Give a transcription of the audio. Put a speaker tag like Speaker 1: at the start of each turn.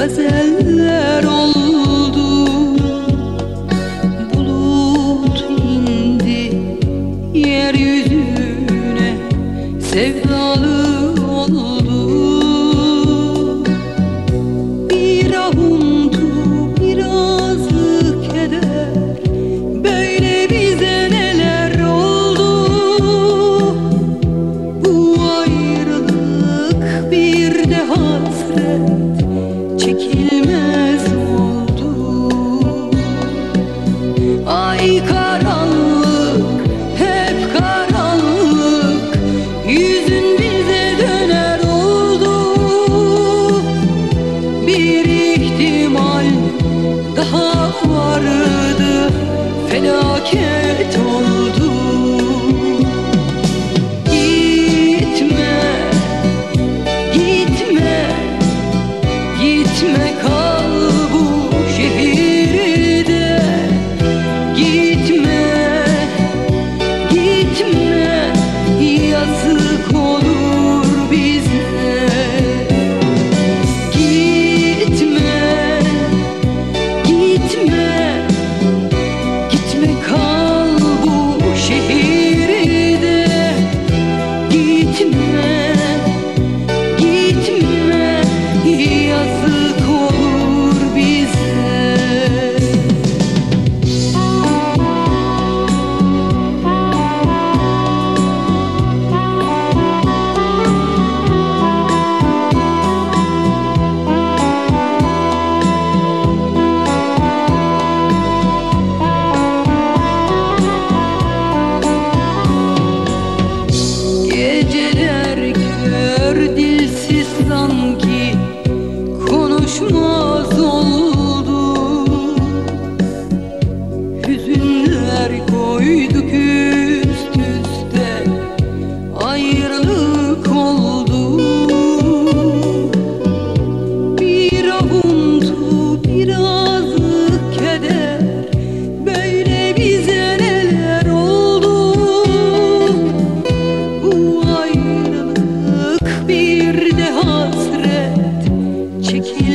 Speaker 1: gazeller oldu. Bulut indi yeryüzüne, sevdalı oldu. Bir avuntu, birazı keder, böyle bize neler oldu. Bu ayrılık bir de hasret, çekilmez oldu. Ay karanlık, hep karanlık, yüzün bize döner oldu. Bir ihtimal daha vardı, felaket oldu. Gitme, gitme, gitme, kal bu şehirde. Gitme, gitme, yazık olur bize. Gitme, gitme, gitme, kal bu şehirde. Gitme, gitme, yazık olur bize. Geceler kör, dilsiz sanki konuşmaz oldu. Hüzünler koyduk üst üste, ayrılık oldu. Bir avuntu, birazı keder, böyle bize neler oldu. Bu ayrılık bir de hasret, çekil